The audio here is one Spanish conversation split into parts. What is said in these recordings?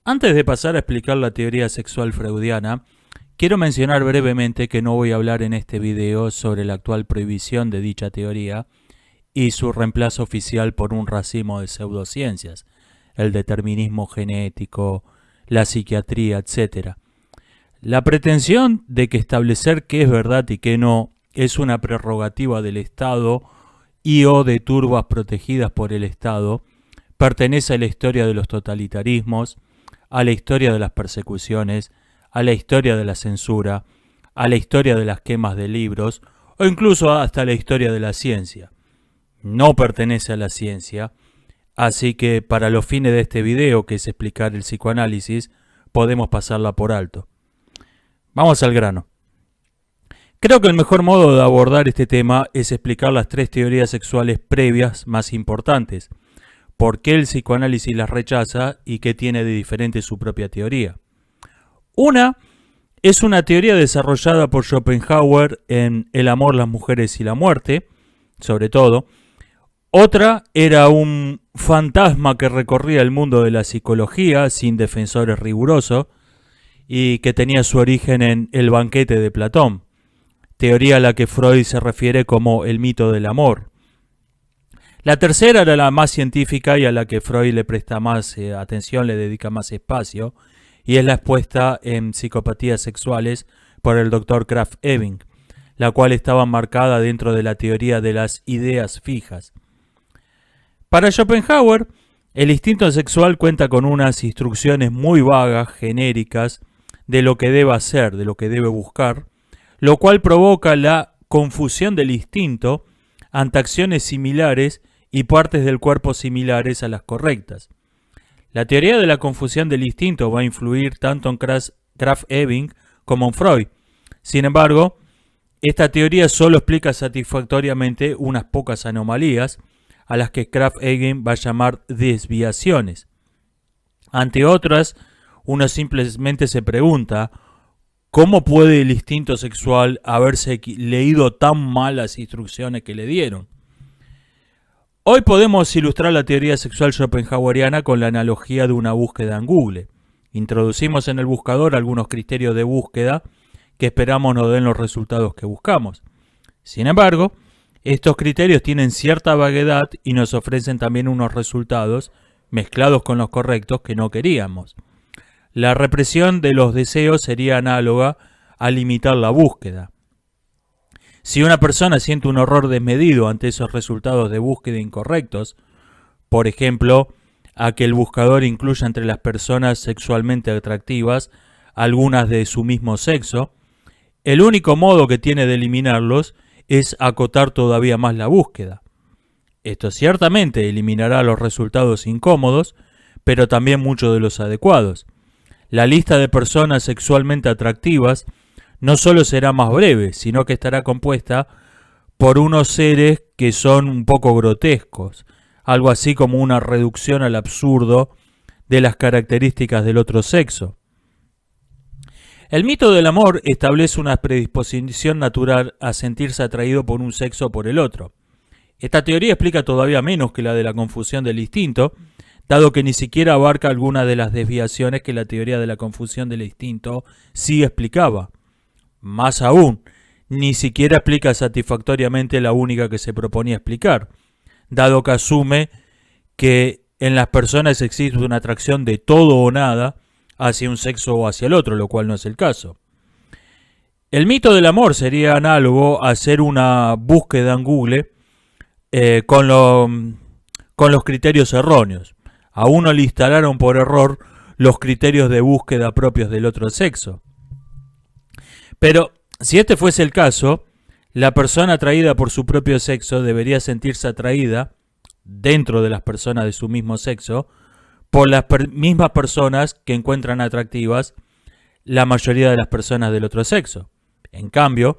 Antes de pasar a explicar la teoría sexual freudiana, quiero mencionar brevemente que no voy a hablar en este video sobre la actual prohibición de dicha teoría y su reemplazo oficial por un racimo de pseudociencias, el determinismo genético, la psiquiatría, etc. La pretensión de que establecer qué es verdad y qué no es una prerrogativa del Estado y o de turbas protegidas por el Estado pertenece a la historia de los totalitarismos, a la historia de las persecuciones, a la historia de la censura, a la historia de las quemas de libros o incluso hasta la historia de la ciencia. No pertenece a la ciencia, así que para los fines de este video, que es explicar el psicoanálisis, podemos pasarla por alto. Vamos al grano. Creo que el mejor modo de abordar este tema es explicar las tres teorías sexuales previas más importantes, por qué el psicoanálisis las rechaza y qué tiene de diferente su propia teoría. Una es una teoría desarrollada por Schopenhauer en El amor, las mujeres y la muerte, sobre todo. Otra era un fantasma que recorría el mundo de la psicología sin defensores rigurosos y que tenía su origen en El banquete de Platón, teoría a la que Freud se refiere como el mito del amor. La tercera era la más científica y a la que Freud le presta más atención, le dedica más espacio, y es la expuesta en Psicopatías sexuales por el Dr. Krafft Ebing, la cual estaba marcada dentro de la teoría de las ideas fijas. Para Schopenhauer, el instinto sexual cuenta con unas instrucciones muy vagas, genéricas, de lo que debe hacer, de lo que debe buscar, lo cual provoca la confusión del instinto ante acciones similares y partes del cuerpo similares a las correctas. La teoría de la confusión del instinto va a influir tanto en Krafft Ebing como en Freud. Sin embargo, esta teoría solo explica satisfactoriamente unas pocas anomalías, a las que Krafft Ebing va a llamar desviaciones. Ante otras, uno simplemente se pregunta, ¿cómo puede el instinto sexual haberse leído tan mal las instrucciones que le dieron? Hoy podemos ilustrar la teoría sexual schopenhaueriana con la analogía de una búsqueda en Google. Introducimos en el buscador algunos criterios de búsqueda que esperamos nos den los resultados que buscamos. Sin embargo, estos criterios tienen cierta vaguedad y nos ofrecen también unos resultados mezclados con los correctos que no queríamos. La represión de los deseos sería análoga a limitar la búsqueda. Si una persona siente un horror desmedido ante esos resultados de búsqueda incorrectos, por ejemplo, a que el buscador incluya entre las personas sexualmente atractivas algunas de su mismo sexo, el único modo que tiene de eliminarlos es acotar todavía más la búsqueda. Esto ciertamente eliminará los resultados incómodos, pero también muchos de los adecuados. La lista de personas sexualmente atractivas no solo será más breve, sino que estará compuesta por unos seres que son un poco grotescos, algo así como una reducción al absurdo de las características del otro sexo. El mito del amor establece una predisposición natural a sentirse atraído por un sexo o por el otro. Esta teoría explica todavía menos que la de la confusión del instinto, dado que ni siquiera abarca algunas de las desviaciones que la teoría de la confusión del instinto sí explicaba. Más aún, ni siquiera explica satisfactoriamente la única que se proponía explicar, dado que asume que en las personas existe una atracción de todo o nada hacia un sexo o hacia el otro, lo cual no es el caso. El mito del amor sería análogo a hacer una búsqueda en Google con los criterios erróneos. A uno le instalaron por error los criterios de búsqueda propios del otro sexo. Pero, si este fuese el caso, la persona atraída por su propio sexo debería sentirse atraída, dentro de las personas de su mismo sexo, por las mismas personas que encuentran atractivas la mayoría de las personas del otro sexo. En cambio,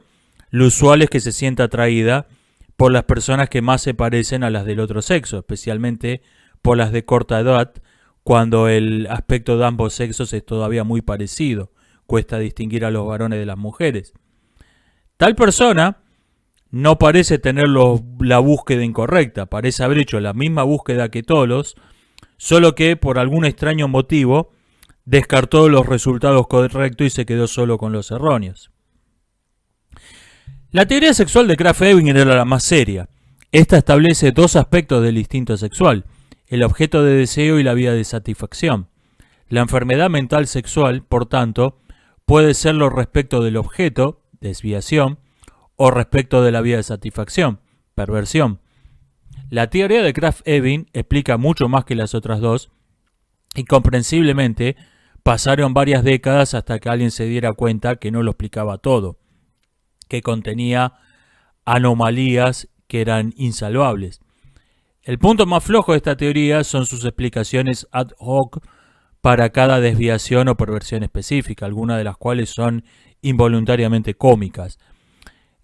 lo usual es que se sienta atraída por las personas que más se parecen a las del otro sexo, especialmente por las de corta edad, cuando el aspecto de ambos sexos es todavía muy parecido. Cuesta distinguir a los varones de las mujeres. Tal persona no parece tener la búsqueda incorrecta, parece haber hecho la misma búsqueda que todos, solo que por algún extraño motivo descartó los resultados correctos y se quedó solo con los erróneos. La teoría sexual de Krafft-Ebing era la más seria. Esta establece dos aspectos del instinto sexual: el objeto de deseo y la vía de satisfacción. La enfermedad mental sexual, por tanto, puede serlo respecto del objeto, desviación, o respecto de la vía de satisfacción, perversión. La teoría de Krafft-Ebing explica mucho más que las otras dos, y comprensiblemente pasaron varias décadas hasta que alguien se diera cuenta que no lo explicaba todo, que contenía anomalías que eran insalvables. El punto más flojo de esta teoría son sus explicaciones ad hoc para cada desviación o perversión específica, algunas de las cuales son involuntariamente cómicas.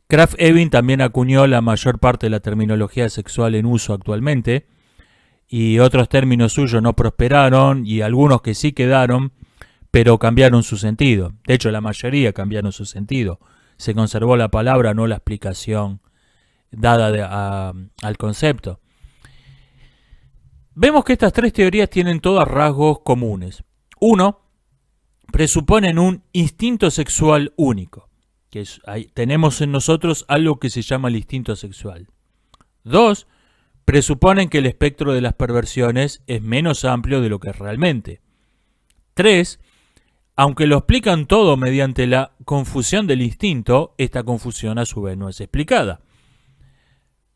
Krafft-Ebing también acuñó la mayor parte de la terminología sexual en uso actualmente, y otros términos suyos no prosperaron, y algunos que sí quedaron, pero cambiaron su sentido. De hecho, la mayoría cambiaron su sentido. Se conservó la palabra, no la explicación dada al concepto. Vemos que estas tres teorías tienen todas rasgos comunes. Uno, presuponen un instinto sexual único, que tenemos en nosotros algo que se llama el instinto sexual. Dos, presuponen que el espectro de las perversiones es menos amplio de lo que es realmente. Tres, aunque lo explican todo mediante la confusión del instinto, esta confusión a su vez no es explicada.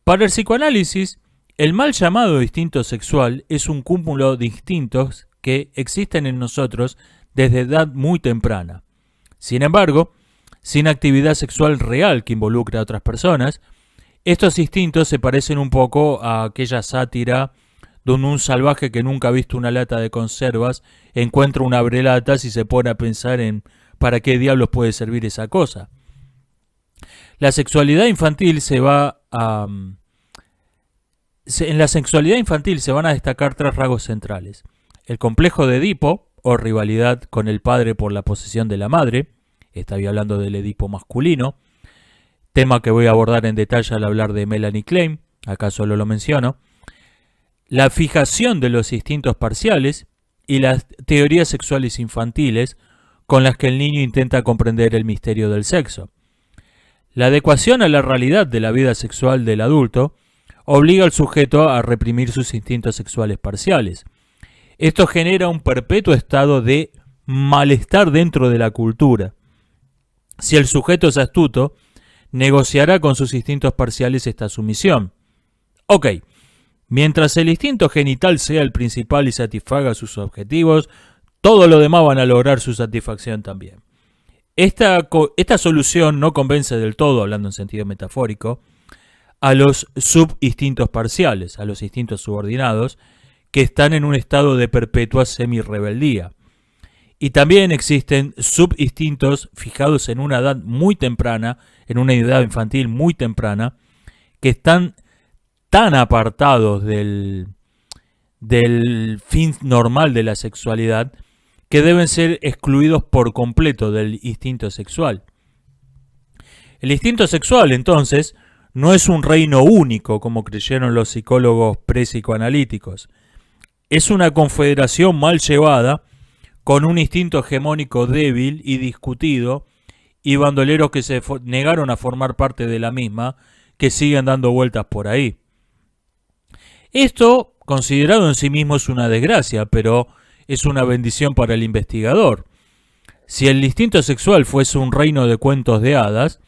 Para el psicoanálisis, el mal llamado instinto sexual es un cúmulo de instintos que existen en nosotros desde edad muy temprana. Sin embargo, sin actividad sexual real que involucre a otras personas, estos instintos se parecen un poco a aquella sátira donde un salvaje que nunca ha visto una lata de conservas encuentra un abrelatas y se pone a pensar en para qué diablos puede servir esa cosa. La sexualidad infantil En la sexualidad infantil se van a destacar tres rasgos centrales: el complejo de Edipo, o rivalidad con el padre por la posesión de la madre. Estoy hablando del Edipo masculino, tema que voy a abordar en detalle al hablar de Melanie Klein, acá solo lo menciono. La fijación de los instintos parciales y las teorías sexuales infantiles con las que el niño intenta comprender el misterio del sexo. La adecuación a la realidad de la vida sexual del adulto obliga al sujeto a reprimir sus instintos sexuales parciales. Esto genera un perpetuo estado de malestar dentro de la cultura. Si el sujeto es astuto, negociará con sus instintos parciales esta sumisión. Ok, mientras el instinto genital sea el principal y satisfaga sus objetivos, todo lo demás van a lograr su satisfacción también. Esta solución no convence del todo, hablando en sentido metafórico, a los subinstintos parciales, a los instintos subordinados, que están en un estado de perpetua semi-rebeldía. Y también existen subinstintos fijados en una edad muy temprana, en una edad infantil muy temprana, que están tan apartados del fin normal de la sexualidad que deben ser excluidos por completo del instinto sexual. El instinto sexual, entonces, no es un reino único, como creyeron los psicólogos pre-psicoanalíticos. Es una confederación mal llevada, con un instinto hegemónico débil y discutido, y bandoleros que se negaron a formar parte de la misma, que siguen dando vueltas por ahí. Esto, considerado en sí mismo, es una desgracia, pero es una bendición para el investigador. Si el instinto sexual fuese un reino de cuentos de hadas,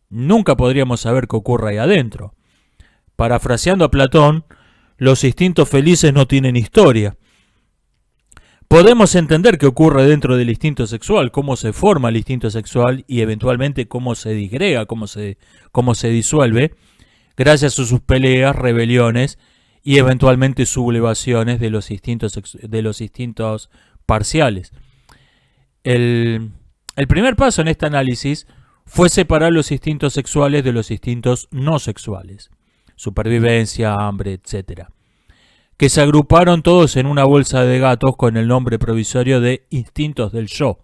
nunca podríamos saber qué ocurre ahí adentro. Parafraseando a Platón, los instintos felices no tienen historia. Podemos entender qué ocurre dentro del instinto sexual, cómo se forma el instinto sexual y eventualmente cómo se disgrega, cómo se disuelve, gracias a sus peleas, rebeliones y eventualmente sublevaciones de los instintos parciales. El primer paso en este análisis fue separar los instintos sexuales de los instintos no sexuales, supervivencia, hambre, etc., que se agruparon todos en una bolsa de gatos con el nombre provisorio de instintos del yo.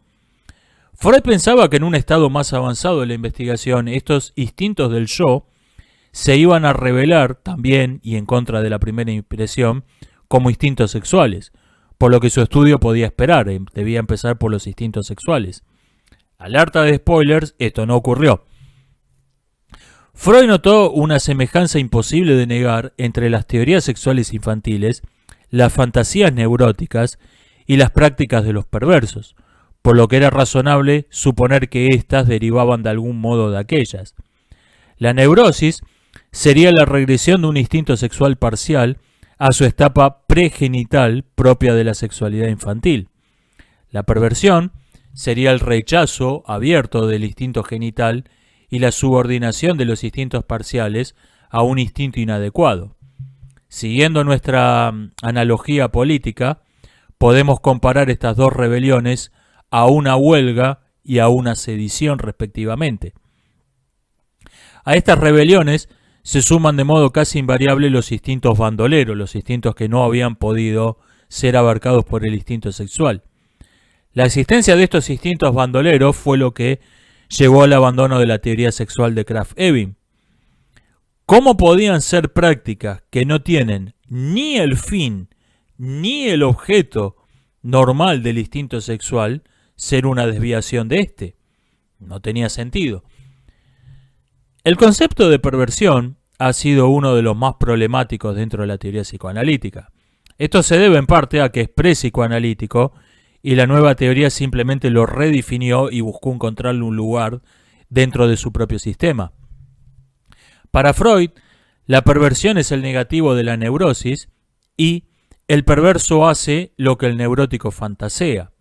Freud pensaba que en un estado más avanzado de la investigación, estos instintos del yo se iban a revelar también, y en contra de la primera impresión, como instintos sexuales, por lo que su estudio podía esperar, debía empezar por los instintos sexuales. Alerta de spoilers, esto no ocurrió. Freud notó una semejanza imposible de negar entre las teorías sexuales infantiles, las fantasías neuróticas y las prácticas de los perversos, por lo que era razonable suponer que éstas derivaban de algún modo de aquellas. La neurosis sería la regresión de un instinto sexual parcial a su etapa pregenital propia de la sexualidad infantil. La perversión sería el rechazo abierto del instinto genital y la subordinación de los instintos parciales a un instinto inadecuado. Siguiendo nuestra analogía política, podemos comparar estas dos rebeliones a una huelga y a una sedición respectivamente. A estas rebeliones se suman de modo casi invariable los instintos bandoleros, los instintos que no habían podido ser abarcados por el instinto sexual. La existencia de estos instintos bandoleros fue lo que llevó al abandono de la teoría sexual de Krafft-Ebing. ¿Cómo podían ser prácticas que no tienen ni el fin ni el objeto normal del instinto sexual ser una desviación de este? No tenía sentido. El concepto de perversión ha sido uno de los más problemáticos dentro de la teoría psicoanalítica. Esto se debe en parte a que es pre-psicoanalítico y la nueva teoría simplemente lo redefinió y buscó encontrarle un lugar dentro de su propio sistema. Para Freud, la perversión es el negativo de la neurosis y el perverso hace lo que el neurótico fantasea.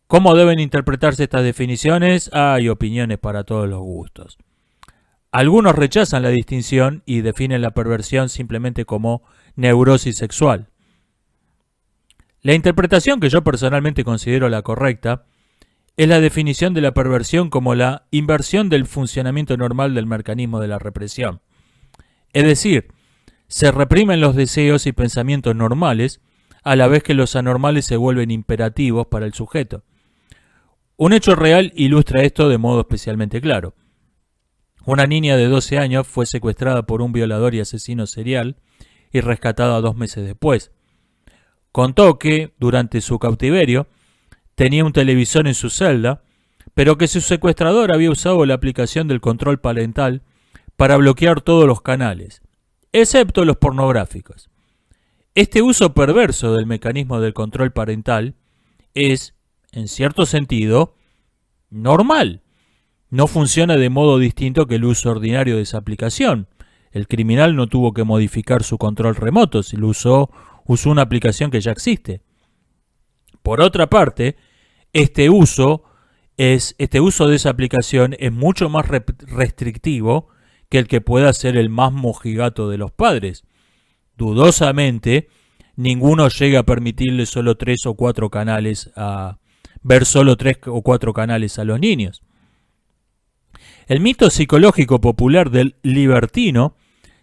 ¿Cómo deben interpretarse estas definiciones? Hay opiniones para todos los gustos. Algunos rechazan la distinción y definen la perversión simplemente como neurosis sexual. La interpretación que yo personalmente considero la correcta es la definición de la perversión como la inversión del funcionamiento normal del mecanismo de la represión. Es decir, se reprimen los deseos y pensamientos normales a la vez que los anormales se vuelven imperativos para el sujeto. Un hecho real ilustra esto de modo especialmente claro. Una niña de 12 años fue secuestrada por un violador y asesino serial y rescatada 2 meses después. Contó que, durante su cautiverio, tenía un televisor en su celda, pero que su secuestrador había usado la aplicación del control parental para bloquear todos los canales, excepto los pornográficos. Este uso perverso del mecanismo del control parental es, en cierto sentido, normal. No funciona de modo distinto que el uso ordinario de esa aplicación. El criminal no tuvo que modificar su control remoto, si lo usó una aplicación que ya existe. Por otra parte, este uso de esa aplicación es mucho más restrictivo que el que pueda ser el más mojigato de los padres. Dudosamente, ninguno llega a permitirle solo 3 o 4 canales ver solo 3 o 4 canales a los niños. El mito psicológico popular del libertino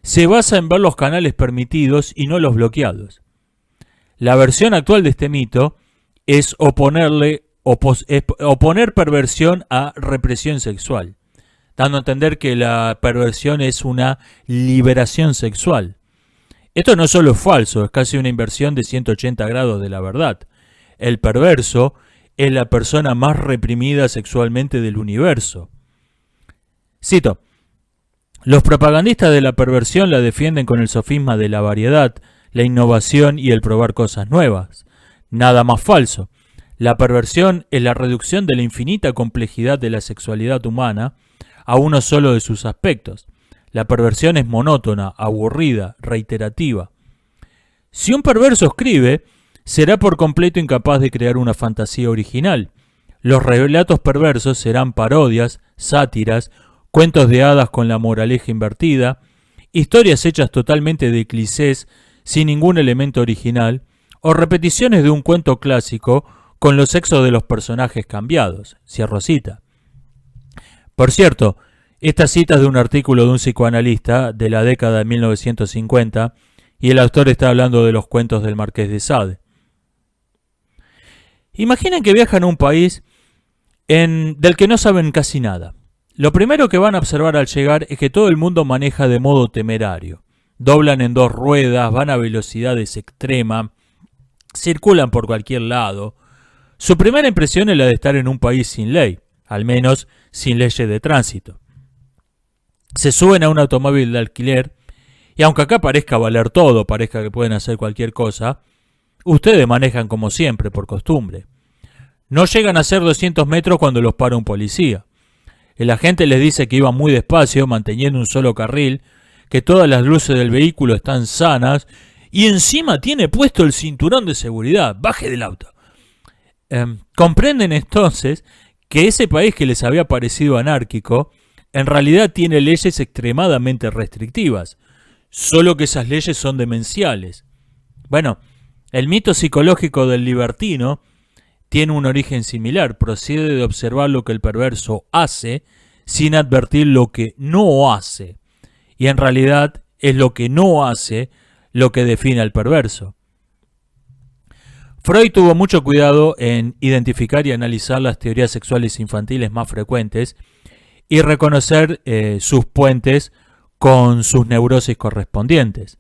se basa en ver los canales permitidos y no los bloqueados. La versión actual de este mito es oponer perversión a represión sexual, dando a entender que la perversión es una liberación sexual. Esto no solo es falso, es casi una inversión de 180 grados de la verdad. El perverso es la persona más reprimida sexualmente del universo. Cito: los propagandistas de la perversión la defienden con el sofisma de la variedad, la innovación y el probar cosas nuevas. Nada más falso. La perversión es la reducción de la infinita complejidad de la sexualidad humana a uno solo de sus aspectos. La perversión es monótona, aburrida, reiterativa. Si un perverso escribe, será por completo incapaz de crear una fantasía original. Los relatos perversos serán parodias, sátiras, cuentos de hadas con la moraleja invertida, historias hechas totalmente de clichés sin ningún elemento original, o repeticiones de un cuento clásico con los sexos de los personajes cambiados. Cierro cita. Por cierto, esta cita es de un artículo de un psicoanalista de la década de 1950 y el autor está hablando de los cuentos del Marqués de Sade. Imaginen que viajan a un país del que no saben casi nada. Lo primero que van a observar al llegar es que todo el mundo maneja de modo temerario. Doblan en 2 ruedas, van a velocidades extremas, circulan por cualquier lado, su primera impresión es la de estar en un país sin ley, al menos sin leyes de tránsito. Se suben a un automóvil de alquiler y aunque acá parezca valer todo, parezca que pueden hacer cualquier cosa, ustedes manejan como siempre, por costumbre. No llegan a hacer 200 metros cuando los para un policía. El agente les dice que iban muy despacio, manteniendo un solo carril, que todas las luces del vehículo están sanas y encima tiene puesto el cinturón de seguridad. Baje del auto. Comprenden entonces que ese país que les había parecido anárquico, en realidad tiene leyes extremadamente restrictivas, solo que esas leyes son demenciales. Bueno, el mito psicológico del libertino tiene un origen similar, procede de observar lo que el perverso hace sin advertir lo que no hace, y en realidad es lo que no hace lo que define al perverso. Freud tuvo mucho cuidado en identificar y analizar las teorías sexuales infantiles más frecuentes y reconocer sus puentes con sus neurosis correspondientes.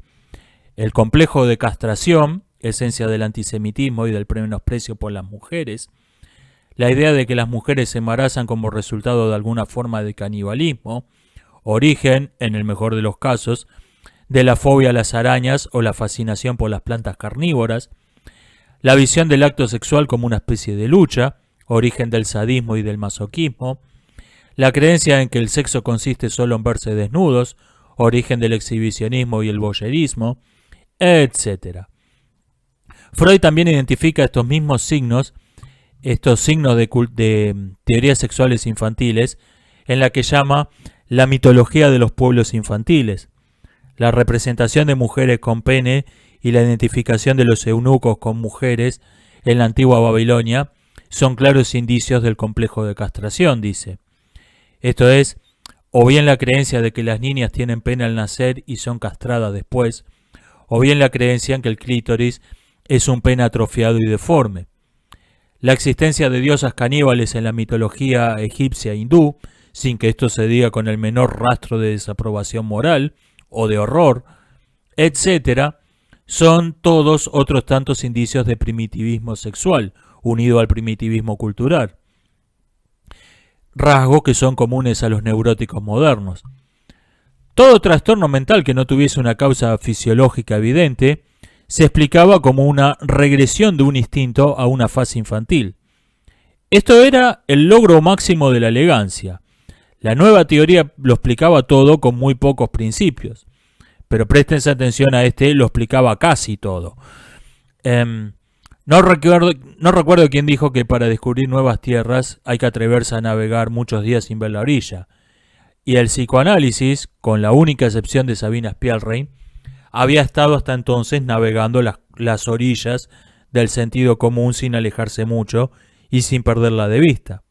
El complejo de castración, esencia del antisemitismo y del menosprecio por las mujeres, la idea de que las mujeres se embarazan como resultado de alguna forma de canibalismo, origen, en el mejor de los casos, de la fobia a las arañas o la fascinación por las plantas carnívoras, la visión del acto sexual como una especie de lucha, origen del sadismo y del masoquismo, la creencia en que el sexo consiste solo en verse desnudos, origen del exhibicionismo y el voyerismo, etc. Freud también identifica estos mismos signos, estos signos de teorías sexuales infantiles, en la que llama la mitología de los pueblos infantiles. La representación de mujeres con pene y la identificación de los eunucos con mujeres en la antigua Babilonia son claros indicios del complejo de castración, dice. Esto es, o bien la creencia de que las niñas tienen pene al nacer y son castradas después, o bien la creencia en que el clítoris es un pene atrofiado y deforme. La existencia de diosas caníbales en la mitología egipcia e hindú, sin que esto se diga con el menor rastro de desaprobación moral o de horror, etc., son todos otros tantos indicios de primitivismo sexual, unido al primitivismo cultural. Rasgos que son comunes a los neuróticos modernos. Todo trastorno mental que no tuviese una causa fisiológica evidente se explicaba como una regresión de un instinto a una fase infantil. Esto era el logro máximo de la elegancia. La nueva teoría lo explicaba todo con muy pocos principios. Pero préstense atención a lo explicaba casi todo. No recuerdo quién dijo que para descubrir nuevas tierras hay que atreverse a navegar muchos días sin ver la orilla. Y el psicoanálisis, con la única excepción de Sabina Spielrein, había estado hasta entonces navegando las orillas del sentido común sin alejarse mucho y sin perderla de vista.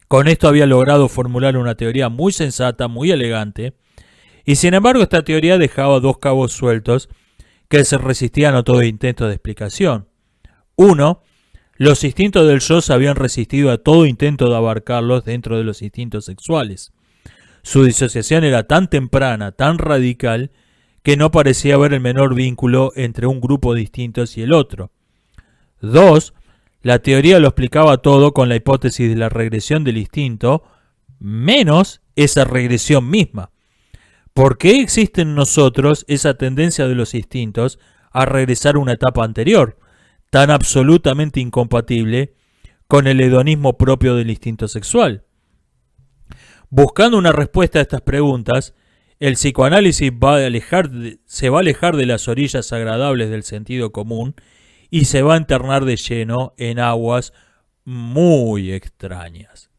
Con esto había logrado formular una teoría muy sensata, muy elegante, y sin embargo esta teoría dejaba dos cabos sueltos que se resistían a todo intento de explicación. Uno, los instintos del yo se habían resistido a todo intento de abarcarlos dentro de los instintos sexuales. Su disociación era tan temprana, tan radical, que no parecía haber el menor vínculo entre un grupo de instintos y el otro. Dos, la teoría lo explicaba todo con la hipótesis de la regresión del instinto, menos esa regresión misma. ¿Por qué existe en nosotros esa tendencia de los instintos a regresar a una etapa anterior, tan absolutamente incompatible con el hedonismo propio del instinto sexual? Buscando una respuesta a estas preguntas, el psicoanálisis se va a alejar de las orillas agradables del sentido común y se va a internar de lleno en aguas muy extrañas.